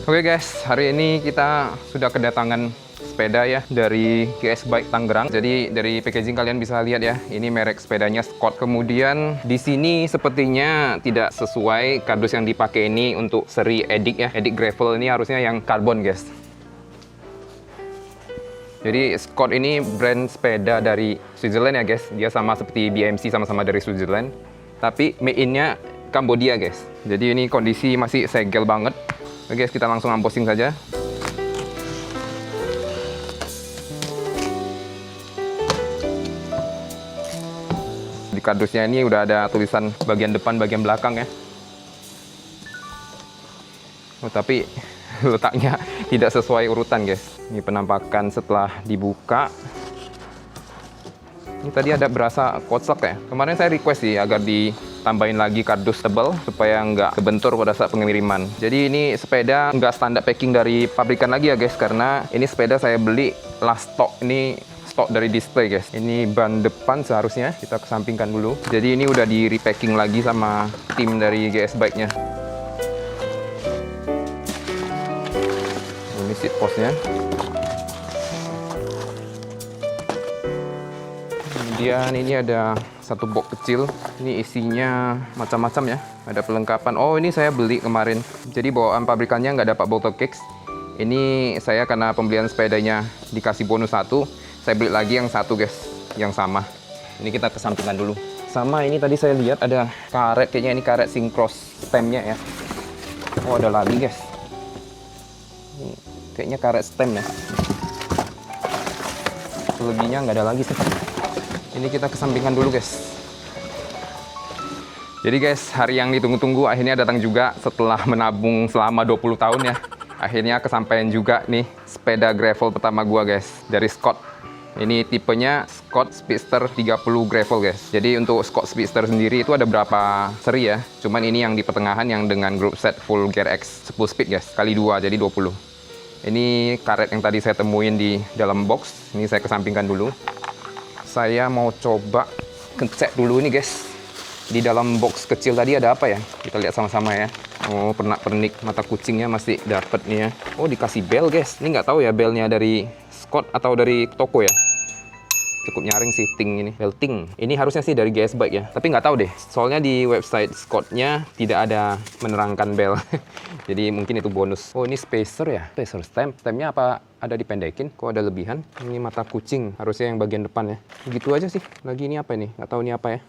Oke guys, hari ini kita sudah kedatangan sepeda ya dari GS Bike Tangerang. Jadi dari packaging kalian bisa lihat ya, ini merek sepedanya Scott. Kemudian di sini sepertinya tidak sesuai kardus yang dipakai ini untuk seri Edik ya. Edik Gravel ini harusnya yang karbon guys. Jadi Scott ini brand sepeda dari Switzerland ya guys. Dia sama seperti BMC, sama-sama dari Switzerland. Tapi made in-nya Kambodia guys. Jadi ini kondisi masih segel banget. Oke guys, kita langsung unboxing saja. Di kardusnya ini udah ada tulisan bagian depan, bagian belakang ya. Oh, tapi letaknya tidak sesuai urutan guys. Ini penampakan setelah dibuka. Ini tadi ada berasa kocok ya. Kemarin saya request sih agar ditambahin lagi kardus tebal supaya nggak kebentur pada saat pengiriman. Jadi ini sepeda nggak standar packing dari pabrikan lagi ya guys, karena ini sepeda saya beli last stock. Ini stok dari display guys. Ini ban depan seharusnya kita kesampingkan dulu. Jadi ini udah di repacking lagi sama tim dari GS Bike-nya. Ini seat post-nya. Kemudian ini ada satu box kecil. Ini isinya macam-macam ya. Ada perlengkapan. Oh, ini saya beli kemarin. Jadi bawaan pabrikannya nggak dapat bottle cakes. Ini saya karena pembelian sepedanya dikasih bonus satu. Saya beli lagi yang satu guys, yang sama. Ini kita kesampingkan dulu. Sama ini tadi saya lihat ada karet. Kayaknya ini karet Syncross stemnya ya. Oh, ada lagi guys. Ini kayaknya karet stem ya. Selebihnya nggak ada lagi sih. Ini kita kesampingkan dulu guys. Jadi guys, hari yang ditunggu-tunggu akhirnya datang juga setelah menabung selama 20 tahun ya. Akhirnya kesampaian juga nih sepeda gravel pertama gua guys, dari Scott. Ini tipenya Scott Speedster 30 Gravel guys. Jadi untuk Scott Speedster sendiri itu ada berapa seri ya. Cuman ini yang di pertengahan yang dengan group set full gear X 10 speed guys, kali 2 jadi 20. Ini karet yang tadi saya temuin di dalam box. Ini saya kesampingkan dulu. Saya mau coba ngecek dulu nih guys. Di dalam box kecil tadi ada apa ya? Kita lihat sama-sama ya. Oh, pernak-pernik mata kucingnya masih dapet nih ya. Oh, dikasih bel guys. Ini nggak tahu ya belnya dari Scott atau dari toko ya. Cukup nyaring sih ting ini, bel ting. Ini harusnya sih dari GS Bike ya. Tapi nggak tahu deh. Soalnya di website Scottnya tidak ada menerangkan bel. Jadi mungkin itu bonus. Oh, ini spacer ya? Spacer stem. Stemnya apa ada dipendekin? Kok ada lebihan? Ini mata kucing. Harusnya yang bagian depan ya. Begitu aja sih. Lagi ini apa ini? Nggak tahu ini apa ya.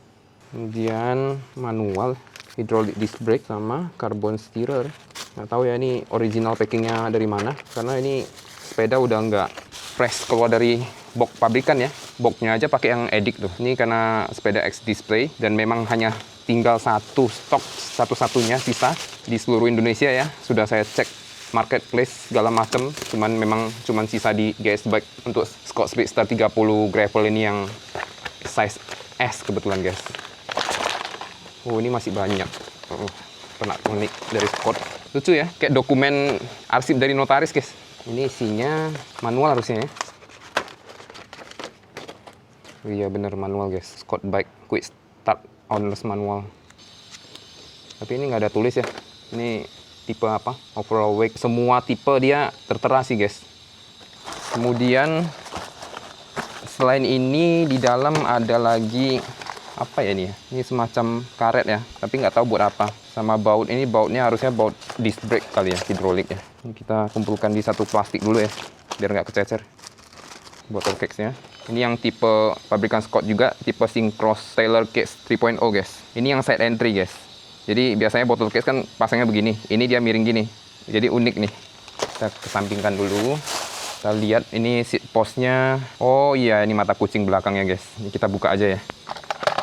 Kemudian manual, hydraulic disc brake sama carbon steerer. Nggak tahu ya ini original packingnya dari mana. Karena ini sepeda udah nggak fresh keluar dari box pabrikan ya. Boxnya aja pakai yang Edik tuh. Ini karena sepeda X display dan memang hanya tinggal satu stok satu-satunya sisa di seluruh Indonesia ya. Sudah saya cek marketplace segala macam, cuman sisa di GS Bike untuk Scott Speedster 30 Gravel ini yang size S kebetulan guys. Oh, ini masih banyak. Pernak-pernik dari Scott. Lucu ya, kayak dokumen arsip dari notaris guys. Ini isinya manual harusnya ya. Oh, iya bener manual guys. Scott Bike Quick Start Owner's Manual. Tapi ini nggak ada tulis ya. Ini tipe apa? Overall weight. Semua tipe dia tertera sih guys. Kemudian selain ini di dalam ada lagi apa ya ini ya? Ini semacam karet ya. Tapi nggak tahu buat apa. Sama baut ini, bautnya harusnya baut disc brake kali ya, hidrolik ya. Ini kita kumpulkan di satu plastik dulu ya, biar nggak kececer botol cakes-nya. Ini yang tipe pabrikan Scott juga, tipe Syncross Tailor Case 3.0 guys. Ini yang side entry guys. Jadi biasanya botol case kan pasangnya begini. Ini dia miring gini. Jadi unik nih. Kita kesampingkan dulu. Kita lihat ini seat post-nya. Oh iya, ini mata kucing belakangnya guys. Ini kita buka aja ya.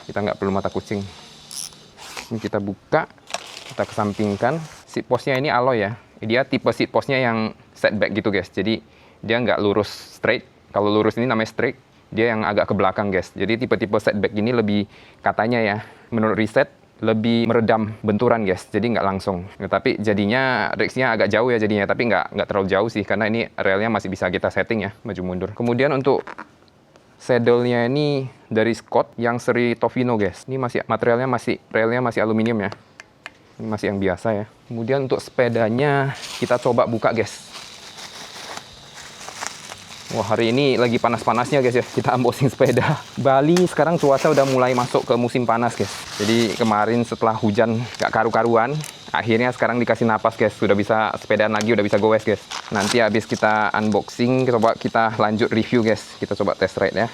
Kita nggak perlu mata kucing. Ini kita buka. Kita kesampingkan. Seat post-nya ini alloy ya. Dia tipe seat post-nya yang setback gitu guys. Jadi dia nggak lurus straight. Kalau lurus ini namanya straight. Dia yang agak ke belakang guys. Jadi tipe-tipe setback ini lebih, katanya ya, menurut riset lebih meredam benturan guys. Jadi nggak langsung. Nah, tapi jadinya riksnya agak jauh ya jadinya. Tapi nggak terlalu jauh sih. Karena ini relnya masih bisa kita setting ya. Maju mundur. Kemudian untuk saddle-nya ini dari Scott yang seri Tofino guys. Ini masih materialnya relnya masih aluminium ya. Ini masih yang biasa ya. Kemudian untuk sepedanya kita coba buka guys. Wah, hari ini lagi panas-panasnya guys ya. Kita unboxing sepeda. Bali sekarang cuaca udah mulai masuk ke musim panas guys. Jadi kemarin setelah hujan gak karu-karuan, akhirnya sekarang dikasih napas guys. Sudah bisa sepedaan lagi, udah bisa goes guys. Nanti habis kita unboxing, coba kita lanjut review guys. Kita coba test ride ya.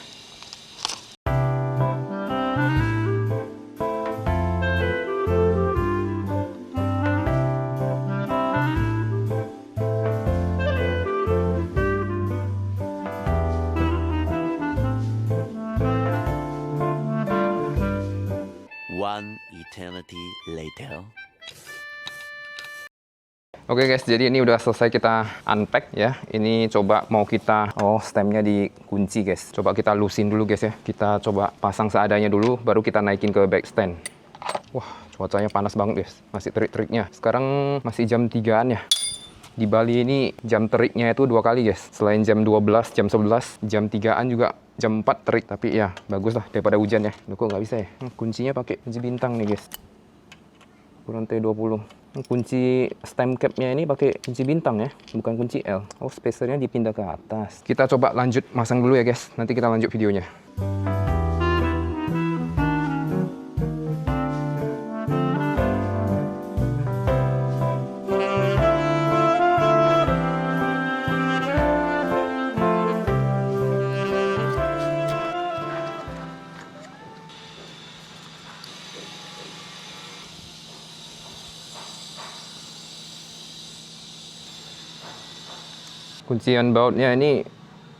One eternity later. Oke guys, jadi ini udah selesai kita unpack ya. Ini coba mau kita, stemnya dikunci guys. Coba kita lusin dulu guys ya. Kita coba pasang seadanya dulu, baru kita naikin ke back stand. Wah, cuacanya panas banget guys. Masih terik-teriknya. Sekarang masih jam 3-an ya. Di Bali ini jam teriknya itu 2 kali guys. Selain jam 12, jam 11, jam 3-an juga jam 4 terik. Tapi ya bagus lah daripada hujan ya. Duh, kok nggak bisa ya? Kuncinya pakai kunci bintang nih guys. Ukuran T20. Kunci stem capnya ini pakai kunci bintang ya, bukan kunci L. Oh, spacernya dipindah ke atas. Kita coba lanjut masang dulu ya guys. Nanti kita lanjut videonya. Kuncian bautnya ini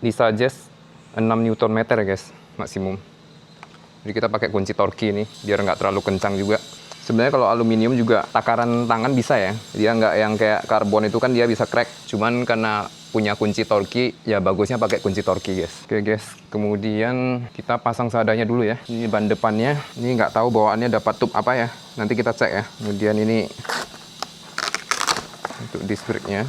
disuggest 6 Nm ya guys, maksimum. Jadi kita pakai kunci Torque ini, biar nggak terlalu kencang juga. Sebenarnya kalau aluminium juga takaran tangan bisa ya. Dia nggak yang kayak karbon itu kan dia bisa crack. Cuman karena punya kunci Torque, ya bagusnya pakai kunci Torque guys. Oke guys, kemudian kita pasang seadanya dulu ya. Ini ban depannya, ini nggak tahu bawaannya dapat tube apa ya. Nanti kita cek ya. Kemudian ini untuk disc brake-nya.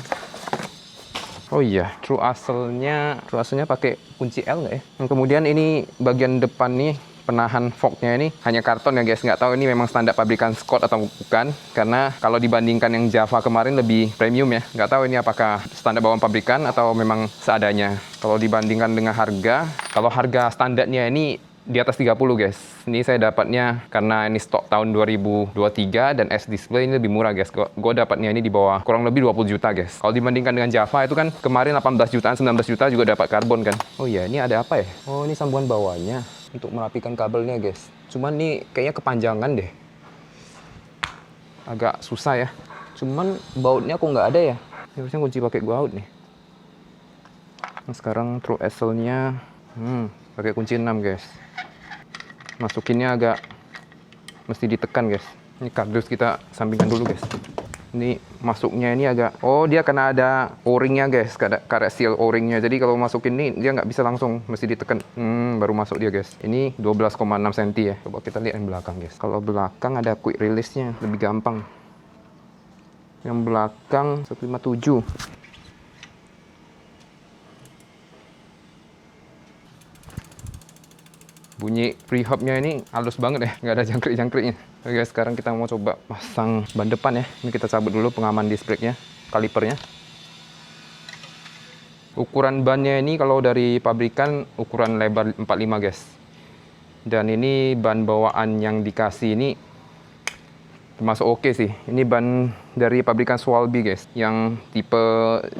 Oh iya, true asalnya pakai kunci L nggak ya? Kemudian ini bagian depan nih, penahan forknya ini hanya karton ya guys. Nggak tahu ini memang standar pabrikan Scott atau bukan. Karena kalau dibandingkan yang Java kemarin lebih premium ya. Nggak tahu ini apakah standar bawaan pabrikan atau memang seadanya. Kalau dibandingkan dengan harga, kalau harga standarnya ini di atas 30 guys. Ini saya dapatnya karena ini stok tahun 2023 dan S-Display ini lebih murah guys. Gue dapatnya ini di bawah kurang lebih 20 juta guys. Kalau dibandingkan dengan Java itu kan kemarin 18 jutaan, 19 juta juga dapat karbon kan. Oh iya, ini ada apa ya? Oh, ini sambungan bawahnya untuk merapikan kabelnya guys. Cuman ini kayaknya kepanjangan deh. Agak susah ya. Cuman bautnya kok nggak ada ya. Harusnya kunci pakai baut nih. Nah, sekarang true axle-nya pakai kunci 6 guys. Masukinnya agak mesti ditekan guys. Ini kardus kita sampingkan dulu guys. Ini masuknya ini agak, dia karena ada o-ringnya guys, karet seal o-ringnya. Jadi kalau masukin ini dia nggak bisa langsung, mesti ditekan. Baru masuk dia guys. Ini 12,6 cm ya. Coba kita lihat yang belakang guys. Kalau belakang ada quick release-nya, lebih gampang. Yang belakang 157. Bunyi prehab-nya ini halus banget ya, nggak ada jangkrik-jangkriknya. Oke guys, sekarang kita mau coba pasang ban depan ya. Ini kita cabut dulu pengaman disc brake-nya, kalipernya. Ukuran bannya ini kalau dari pabrikan ukuran lebar 45 guys. Dan ini ban bawaan yang dikasih ini termasuk oke sih. Ini ban dari pabrikan Swalby guys, yang tipe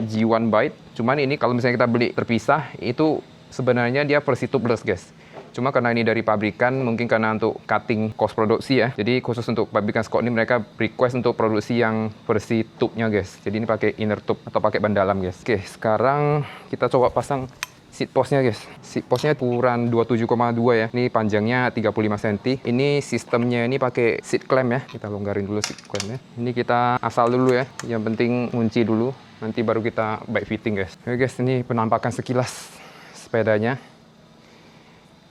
G1 Byte. Cuman ini kalau misalnya kita beli terpisah, itu sebenarnya dia versi tubeless guys. Cuma karena ini dari pabrikan, mungkin karena untuk cutting cost produksi ya. Jadi khusus untuk pabrikan Scott ini mereka request untuk produksi yang versi tube-nya guys. Jadi ini pakai inner tube atau pakai ban dalam guys. Oke, sekarang kita coba pasang seat post-nya guys. Seat post-nya ukuran 27,2 ya. Ini panjangnya 35 cm. Ini sistemnya ini pakai seat clamp ya. Kita longgarin dulu seat clamp-nya. Ini kita asal dulu ya. Yang penting kunci dulu. Nanti baru kita bike fitting guys. Oke guys, ini penampakan sekilas sepedanya.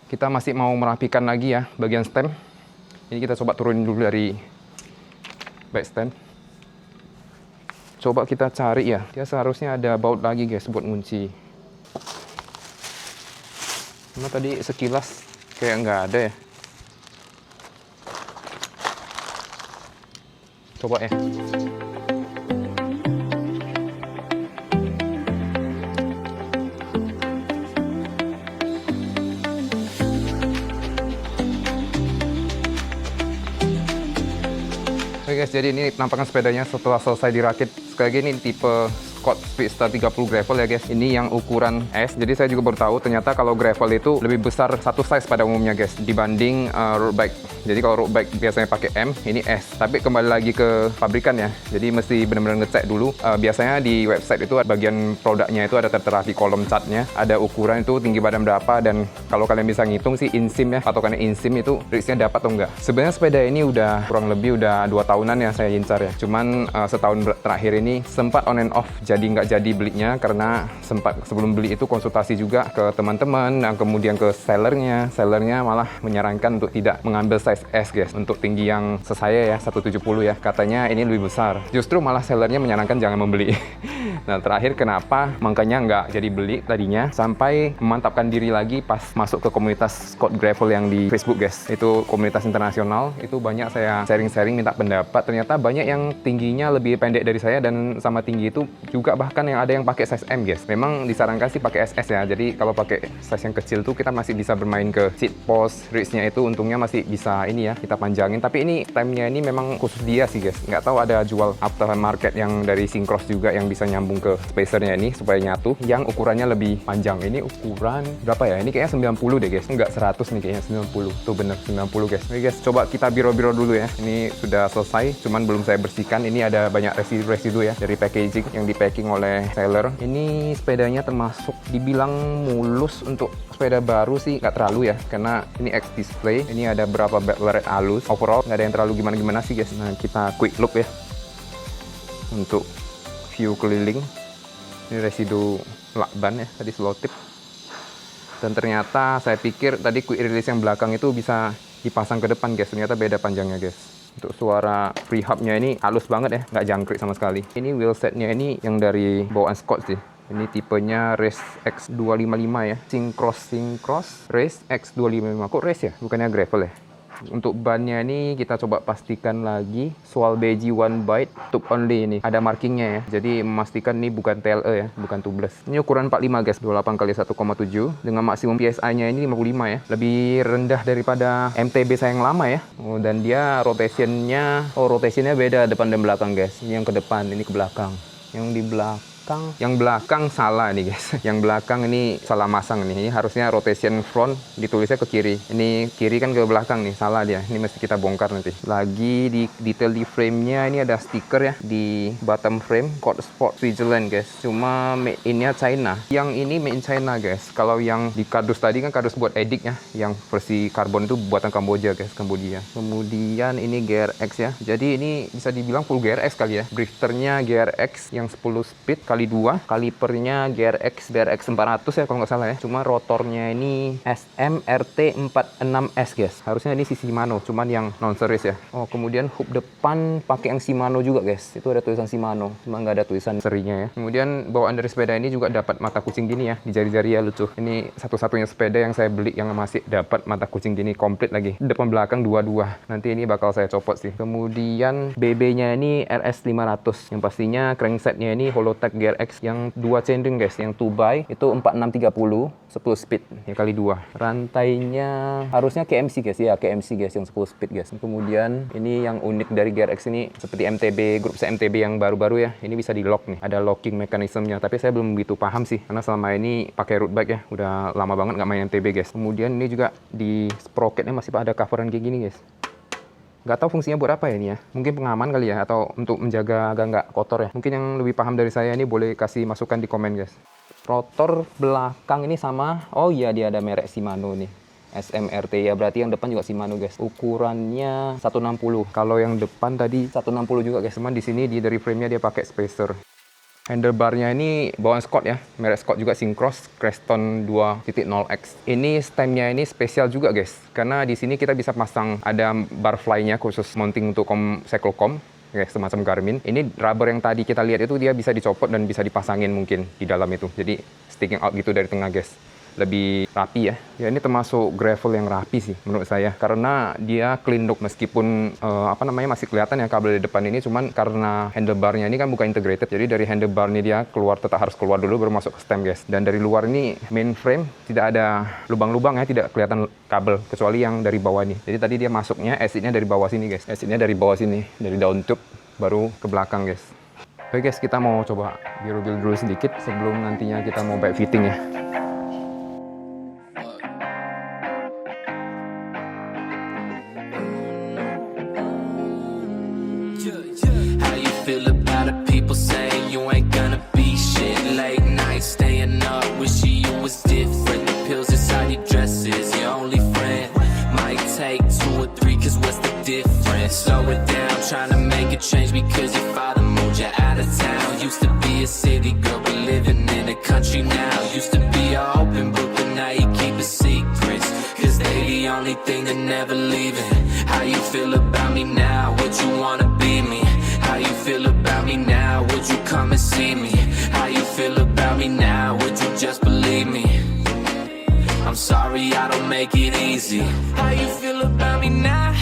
Kita masih mau merapikan lagi ya bagian stem. Ini kita coba turunin dulu dari back stand. Coba kita cari ya. Dia seharusnya ada baut lagi guys buat ngunci. Cuma tadi sekilas kayak nggak ada ya. Coba ya. Oke guys, jadi ini penampakan sepedanya setelah selesai dirakit. Sekali lagi ini tipe Scott Speedster 30 gravel ya guys. Ini yang ukuran S. Jadi saya juga baru tahu ternyata kalau gravel itu lebih besar satu size pada umumnya guys dibanding road bike. Jadi kalau road bike biasanya pakai M, ini S. Tapi kembali lagi ke pabrikan ya. Jadi mesti benar-benar ngecek dulu. Biasanya di website itu bagian produknya itu ada tertera di kolom chartnya. Ada ukuran itu tinggi badan berapa, dan kalau kalian bisa ngitung sih insim ya, patokannya insim itu reachnya dapat atau enggak. Sebenarnya sepeda ini udah kurang lebih udah 2 tahunan ya saya incar ya. Cuman setahun terakhir ini sempat on and off, jadi nggak jadi belinya karena sempat sebelum beli itu konsultasi juga ke teman-teman dan kemudian ke sellernya malah menyarankan untuk tidak mengambil size S guys, untuk tinggi yang sesaya ya 170 ya, katanya ini lebih besar. Justru malah sellernya menyarankan jangan membeli. Nah terakhir kenapa makanya nggak jadi beli tadinya, sampai memantapkan diri lagi pas masuk ke komunitas Scott Gravel yang di Facebook guys. Itu komunitas internasional, itu banyak saya sharing-sharing minta pendapat. Ternyata banyak yang tingginya lebih pendek dari saya, dan sama tinggi itu juga bahkan yang ada yang pakai size M guys. Memang disarankan sih pakai SS ya. Jadi kalau pakai size yang kecil tuh kita masih bisa bermain ke seat post, reach-nya itu untungnya masih bisa ini ya, kita panjangin. Tapi ini stemnya ini memang khusus dia sih guys. Nggak tahu ada jual aftermarket yang dari Syncross juga yang bisa nyambung ke spacernya ini supaya nyatu, yang ukurannya lebih panjang. Ini ukuran berapa ya? Ini kayaknya 90 deh guys. Enggak 100 nih kayaknya, 90. Tuh bener 90 guys. Oke guys, coba kita biro-biro dulu ya. Ini sudah selesai, cuman belum saya bersihkan. Ini ada banyak residu ya dari packaging yang di packing oleh seller. Ini sepedanya termasuk dibilang mulus untuk sepeda baru sih, nggak terlalu ya, karena ini X display. Ini ada berapa baret halus. Overall nggak ada yang terlalu gimana-gimana sih guys. Nah kita quick loop ya untuk view keliling. Ini residu lakban ya, tadi slow tip. Dan ternyata saya pikir tadi quick release yang belakang itu bisa dipasang ke depan guys. Ternyata beda panjangnya guys. Untuk suara prehab-nya ini halus banget ya, nggak jangkrik sama sekali. Ini wheelsetnya ini yang dari bawaan Scott sih. Ini tipenya Race X255 ya. Syncross Race X255. Kok Race ya? Bukannya gravel ya? Untuk bannya ini kita coba pastikan lagi. Swalbeji One Bite Tube Only ini. Ada markingnya ya. Jadi memastikan ini bukan TLE ya, bukan tubeless. Ini ukuran 45 guys, 28 kali 1,7 dengan maksimum PSI-nya ini 55 ya. Lebih rendah daripada MTB saya yang lama ya. Dan dia rotationnya beda depan dan belakang guys. Ini yang ke depan, ini ke belakang. Yang belakang salah nih guys. Yang belakang ini salah masang nih. Ini harusnya rotation front ditulisnya ke kiri. Ini kiri kan ke belakang nih, salah dia. Ini mesti kita bongkar nanti. Lagi di detail di frame-nya ini ada stiker ya di bottom frame, Code Sport Switzerland guys. Cuma made in-nya China. Yang ini made in China guys. Kalau yang di kardus tadi kan kardus buat edik ya. Yang versi karbon itu buatan Kamboja guys, Kambodia. Kemudian ini GRX ya. Jadi ini bisa dibilang full GRX kali ya. Drifternya GRX yang 10 speed kali 2, kalipernya GRX 400 ya kalau nggak salah ya. Cuma rotornya ini SMRT46S guys. Harusnya ini si Shimano, cuman yang non series ya. Oh kemudian hook depan pakai yang Shimano juga guys. Itu ada tulisan Shimano, cuma nggak ada tulisan serinya ya. Kemudian bawaan dari sepeda ini juga dapat mata kucing gini ya di jari-jari ya, lucu. Ini satu-satunya sepeda yang saya beli yang masih dapat mata kucing gini komplit lagi. Depan belakang dua-dua. Nanti ini bakal saya copot sih. Kemudian BB-nya ini RS500. Yang pastinya cranksetnya ini Holotech GRX yang 2 cendring guys, yang 2 by itu 4630 10 speed ya kali 2. Rantainya harusnya KMC guys ya, KMC guys yang 10 speed guys. Kemudian ini yang unik dari GRX ini seperti MTB, grup MTB yang baru-baru ya. Ini bisa di lock nih, ada locking mekanismenya. Tapi saya belum begitu paham sih karena selama ini pakai road bike ya, udah lama banget nggak main MTB guys. Kemudian ini juga di sprocketnya masih ada coveran kayak gini guys. Nggak tahu fungsinya buat apa ya ini ya. Mungkin pengaman kali ya, atau untuk menjaga agar nggak kotor ya. Mungkin yang lebih paham dari saya ini boleh kasih masukan di komen guys. Rotor belakang ini sama. Oh iya, dia ada merek Shimano nih. SMRT ya, berarti yang depan juga Shimano guys. Ukurannya 160. Kalau yang depan tadi 160 juga guys. Cuman di sini dari frame-nya dia pakai spacer. Handlebarnya ini bawaan Scott ya, merek Scott juga Syncross Creston 2.0X. Ini stemnya ini spesial juga guys, karena di sini kita bisa pasang ada bar fly-nya khusus mounting untuk cyclocom, kayak semacam Garmin. Ini rubber yang tadi kita lihat itu dia bisa dicopot dan bisa dipasangin mungkin di dalam itu, jadi sticking out gitu dari tengah guys. lebih rapi ya. Ya ini termasuk gravel yang rapi sih menurut saya, karena dia clean look meskipun masih kelihatan ya kabel di depan ini, cuman karena handlebarnya ini kan bukan integrated, jadi dari handlebar ini dia harus keluar dulu baru masuk ke stem guys. Dan dari luar ini main frame tidak ada lubang-lubang ya, tidak kelihatan kabel kecuali yang dari bawah ini. Jadi tadi dia masuknya exitnya dari bawah sini guys, exitnya dari bawah sini, dari daun tube baru ke belakang guys. Oke guys, kita mau coba build dulu sedikit sebelum nantinya kita mau back fitting ya. How you feel about it? People saying you ain't gonna be shit. Late night staying up, wishing you was different. The pills inside your dress is your only friend. Might take 2 or 3, cause what's the difference? Slow it down, trying to make a change because your father moved you out of town. Used to be a city girl, but living in the country now. Used to be a open book, but now you keep a secret. Cause they the only thing that never leaving. How you feel about me now? Would you wanna be me? How you feel about me now? Would you come and see me? How you feel about me now? Would you just believe me? I'm sorry I don't make it easy. How you feel about me now?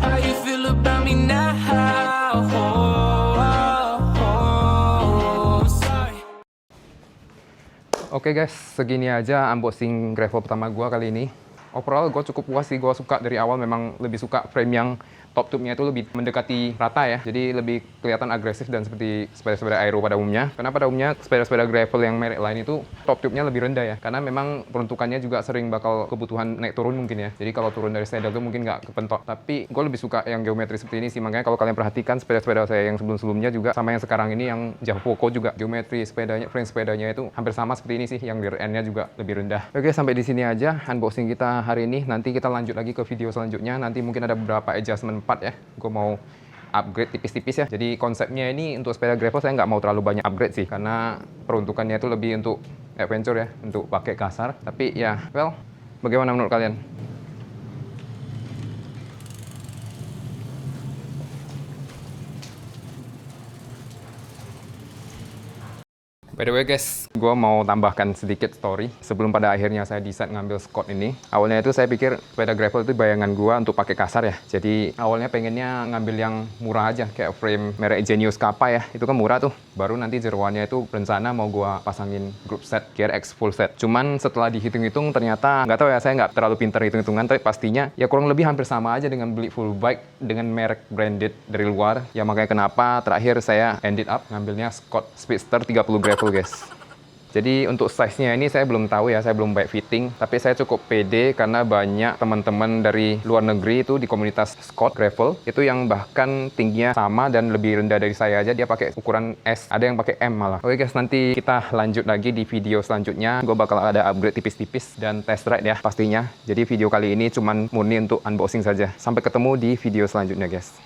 How you feel about me now? Sorry. Oke guys, segini aja unboxing gravel pertama gua kali ini. Overall gue cukup puas sih, gue suka dari awal, memang lebih suka frame yang top tube-nya itu lebih mendekati rata ya, jadi lebih kelihatan agresif dan seperti sepeda-sepeda aero pada umumnya. Karena pada umumnya sepeda-sepeda gravel yang merek lain itu top tube-nya lebih rendah ya, karena memang peruntukannya juga sering bakal kebutuhan naik turun mungkin ya, jadi kalau turun dari saddle itu mungkin nggak kepentok. Tapi gue lebih suka yang geometri seperti ini sih, makanya kalau kalian perhatikan sepeda-sepeda saya yang sebelum-sebelumnya juga sama yang sekarang ini, yang Jauh Poco juga geometri sepedanya, frame sepedanya itu hampir sama seperti ini sih, yang rear end-nya juga lebih rendah. Oke, sampai di sini aja unboxing kita hari ini. Nanti kita lanjut lagi ke video selanjutnya. Nanti mungkin ada beberapa adjustment part ya. Gue mau upgrade tipis-tipis ya. Jadi konsepnya ini untuk sepeda gravel saya nggak mau terlalu banyak upgrade sih, karena peruntukannya itu lebih untuk adventure ya, untuk pakai kasar. Tapi ya, well, bagaimana menurut kalian? By the way guys, gue mau tambahkan sedikit story sebelum pada akhirnya saya decide ngambil Scott ini. Awalnya itu saya pikir sepeda gravel itu bayangan gue untuk pakai kasar ya. Jadi awalnya pengennya ngambil yang murah aja, kayak frame merek Genius Kappa ya. Itu kan murah tuh. Baru nanti jeroannya itu rencana mau gue pasangin group set, gear X full set. Cuman setelah dihitung-hitung ternyata, nggak tahu ya, saya nggak terlalu pintar hitung-hitungan, tapi pastinya ya kurang lebih hampir sama aja dengan beli full bike dengan merek branded dari luar. Ya makanya kenapa terakhir saya ended up ngambilnya Scott Speedster 30 gravel guys. Jadi untuk size-nya ini saya belum tahu ya, saya belum bike fitting, tapi saya cukup pede karena banyak teman-teman dari luar negeri itu di komunitas Scott Gravel itu yang bahkan tingginya sama dan lebih rendah dari saya aja, dia pakai ukuran S, ada yang pakai M malah. Oke guys, nanti kita lanjut lagi di video selanjutnya. Gue bakal ada upgrade tipis-tipis dan test ride ya pastinya. Jadi video kali ini cuman murni untuk unboxing saja. Sampai ketemu di video selanjutnya guys.